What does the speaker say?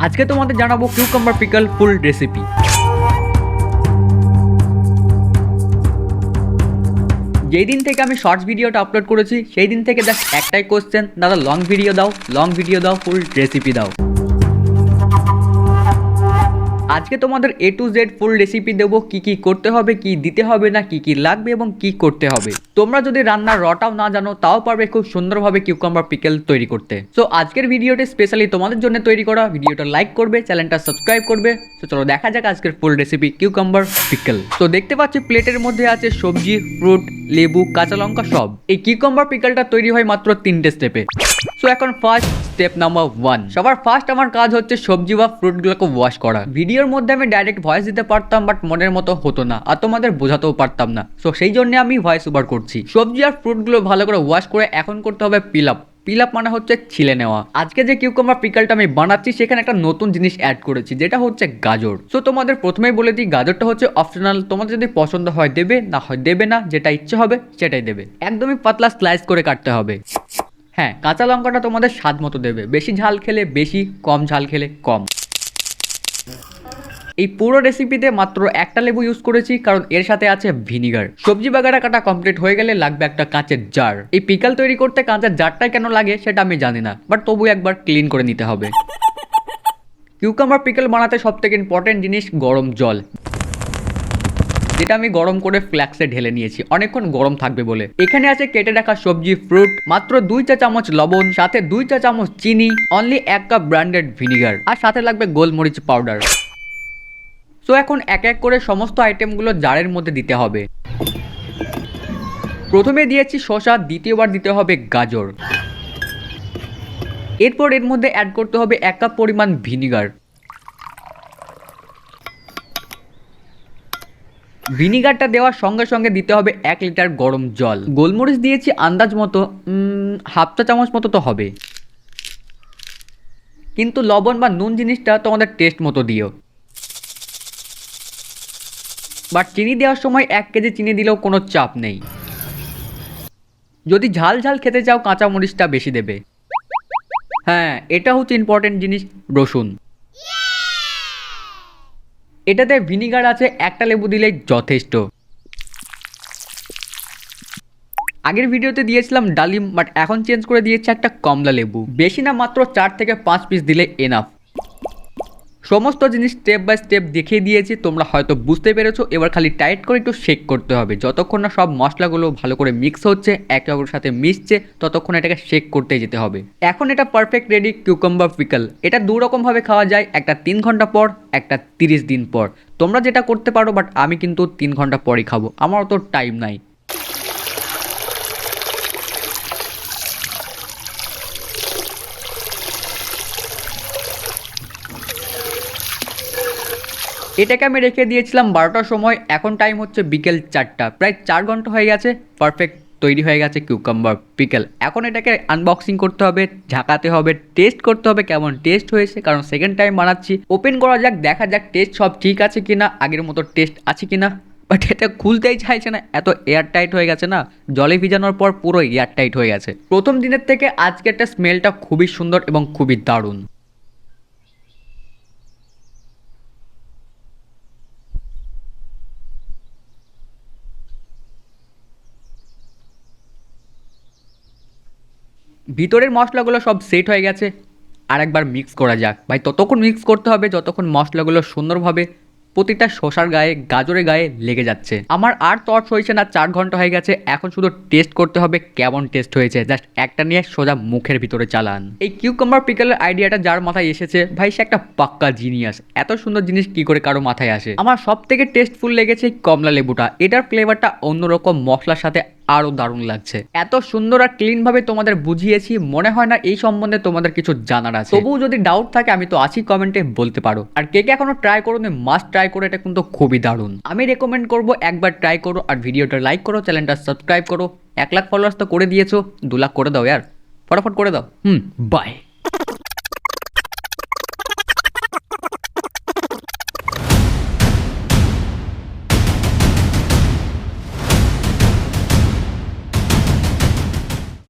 আজকে তোমাদের জানাবো কিউকাম্বার পিকল ফুল রেসিপি। যেই দিন থেকে আমি শর্টস ভিডিওটা আপলোড করেছি সেই দিন থেকে জাস্ট একটাই কোশ্চেন, দাদা লং ভিডিও দাও, ফুল রেসিপি দাও। আজকে তোমাদের A to Z full recipe দেবো, কি করতে হবে, কি দিতে হবে না, কি লাগবে এবং কি করতে হবে। তোমরা যদি রান্নার রটাও না জানো তাও পারবে খুব সুন্দরভাবে কিউকাম্বার পিকল তৈরি করতে। সো আজকের ভিডিওটি স্পেশালি তোমাদের জন্য তৈরি করা। ভিডিওটা লাইক করবে, চ্যানেলটা সাবস্ক্রাইব করবে। তো চলো দেখা যাক আজকের ফুল রেসিপি কিউকাম্বার পিকল। তো দেখতে পাচ্ছি প্লেটের মধ্যে আছে সবজি, ফ্রুট, লেবু, কাঁচা লঙ্কা সব। এই কিউকাম্বার পিকলটা তৈরি হয় মাত্র 3টে স্টেপে। সো এখন ফার্স্ট স্টেপ নাম্বার 1, সবার ফার্স্ট আমার কাজ হচ্ছে সবজি বা ফ্রুটগুলোকে ওয়াশ করা। ভিডিওর মধ্যে আমি ডাইরেক্ট ভয়েস দিতে পারতাম, বাট মনের মতো হতো না আর তোমাদের বোঝাতেও পারতাম না। সো সেই জন্য আমি ভয়েস ওভার করছি। সবজি আর ফ্রুটগুলো ভালো করে ওয়াশ করে এখন করতে হবে পিল আপ মানে হচ্ছে ছিলে নেওয়া। আজকে যে কিউকাম্বার পিকলটা আমি বানাচ্ছি সেখানে একটা নতুন জিনিস অ্যাড করেছি, যেটা হচ্ছে গাজর। সো তোমাদের প্রথমেই বলে দিই, গাজরটা হচ্ছে অপশনাল, তোমাদের যদি পছন্দ হয় দেবে, না হয় দেবে না, যেটা ইচ্ছে হবে সেটাই দেবে। একদমই পাতলা স্লাইস করে কাটতে হবে। হ্যাঁ, কাঁচা লঙ্কাটা তোমাদের স্বাদ মতো দেবে, বেশি ঝাল খেলে বেশি, কম ঝাল খেলে কম। এই পুরো রেসিপিতে মাত্র একটা লেবু ইউজ করেছি, কারণ এর সাথে আছে ভিনিগার। সবজি বাগারা কাটা কমপ্লিট হয়ে গেলে লাগবে একটা কাঁচের জার। এই পিকল তৈরি করতে কাঁচের জারটাই কেন লাগে সেটা আমি জানি না, বাট তবু একবার ক্লিন করে নিতে হবে। কিউকাম্বার পিকল বানাতে সব থেকে ইম্পর্টেন্ট জিনিস গরম জল, যেটা আমি গরম করে ফ্ল্যাক্সে ঢেলে নিয়েছি অনেকক্ষণ গরম থাকবে বলে। এখানে আছে কেটে রাখা সবজি, ফ্রুট, মাত্র 2 চা চামচ লবণ, সাথে 2 চা চামচ চিনি, অনলি 1 কাপ ব্র্যান্ডেড ভিনিগার, আর সাথে লাগবে গোলমরিচ পাউডার। সো এখন এক এক করে সমস্ত আইটেমগুলো জারের মধ্যে দিতে হবে। প্রথমে দিয়েছি শসা, দ্বিতীয়বার দিতে হবে গাজর। এরপর এর মধ্যে অ্যাড করতে হবে 1 কাপ পরিমাণ ভিনিগার। ভিনিগারটা দেওয়ার সঙ্গে সঙ্গে দিতে হবে 1 লিটার গরম জল। গোলমরিচ দিয়েছি আন্দাজ মতো, হাফ চা চামচ মতো তো হবে, কিন্তু লবণ বা নুন জিনিসটা তোমাদের টেস্ট মতো দিও। বাট চিনি দেওয়ার সময় 1 কেজি চিনি দিলেও কোনো চাপ নেই। যদি ঝাল খেতে চাও কাঁচা মরিচটা বেশি দেবে। হ্যাঁ, এটা হচ্ছে ইম্পর্টেন্ট জিনিস, রসুন। এটাতে ভিনিগার আছে, একটা লেবু দিলেই যথেষ্ট। আগের ভিডিওতে দিয়েছিলাম ডালিম, বাট এখন চেঞ্জ করে দিয়েছি একটা কমলা লেবু। বেশি না, মাত্র 4 থেকে 5 পিস দিলে এনাফ। সমস্ত জিনিস স্টেপ বাই স্টেপ দেখিয়ে দিয়েছি, তোমরা হয়তো বুঝতে পেরেছো। এবার খালি টাইট করে একটু শেক করতে হবে। যতক্ষণ না সব মশলাগুলো ভালো করে মিক্স হচ্ছে, একে অপরের সাথে মিশছে, ততক্ষণ এটাকে শেক করতে যেতে হবে। এখন এটা পারফেক্ট রেডি কিউকাম্বার পিকল। এটা 2 রকমভাবে খাওয়া যায়, একটা 3 ঘন্টা পর, একটা 30 দিন পর। তোমরা যেটা করতে পারো, বাট আমি কিন্তু 3 ঘন্টা পরই খাবো, আমার অত টাইম নাই। এটাকে আমি রেখে দিয়েছিলাম 12টার সময়, এখন টাইম হচ্ছে বিকেল 4টা, প্রায় 4 ঘন্টা হয়ে গেছে। পারফেক্ট তৈরি হয়ে গেছে কিউকাম্বার পিকল। এখন এটাকে আনবক্সিং করতে হবে, ঝাঁকাতে হবে, টেস্ট করতে হবে কেমন টেস্ট হয়েছে, কারণ সেকেন্ড টাইম বানাচ্ছি। ওপেন করা যাক, দেখা যাক টেস্ট সব ঠিক আছে কিনা, আগের মতো টেস্ট আছে কিনা। বাট এটা খুলতেই চাইছে না, এত এয়ার টাইট হয়ে গেছে না, জলে ভিজানোর পর পুরো এয়ার টাইট হয়ে গেছে। প্রথম দিনের থেকে আজকে একটা স্মেলটা খুবই সুন্দর এবং খুবই দারুণ। ভিতরের মশলাগুলো সব সেট হয়ে গেছে, আর একবার মিক্স করা যাক। ভাই ততক্ষণ মিক্স করতে হবে যতক্ষণ মশলাগুলো সুন্দরভাবে প্রতিটা শসার গায়ে, গাজরের গায়ে লেগে যাচ্ছে। আমার আর টর্চ হয়েছে না, 4 ঘন্টা হয়ে গেছে। এখন শুধু টেস্ট করতে হবে কেমন টেস্ট হয়েছে, জাস্ট একটা নিয়ে সোজা মুখের ভিতরে চালান। এই কিউকাম্বার পিকলের আইডিয়াটা যার মাথায় এসেছে, ভাই সে একটা পাক্কা জিনিয়াস। এত সুন্দর জিনিস কি করে কারো মাথায় আসে। আমার সব থেকে টেস্টফুল লেগেছে কমলা লেবুটা। এটার ফ্লেভারটা অন্যরকম, মশলার সাথে আরো দারুণ লাগছে। এত সুন্দর আর ক্লিন ভাবে তোমাদের বুঝিয়েছি, মনে হয় না এই সম্বন্ধে তোমাদের কিছু জানার আছে। তবুও যদি ডাউট থাকে আমি তো আছি, কমেন্টে বলতে পারো। আর কে এখনো ট্রাই করো, মাস্ট ট্রাই করো, এটা কিন্তু খুবই দারুণ। আমি রেকমেন্ড করবো একবার ট্রাই করো, আর ভিডিওটা লাইক করো, চ্যানেলটা সাবস্ক্রাইব করো। 1 লাখ ফলোয়ার্স তো করে দিয়েছো, 2 লাখ করে দাও ইয়ার, ফটাফট করে দাও। বাই।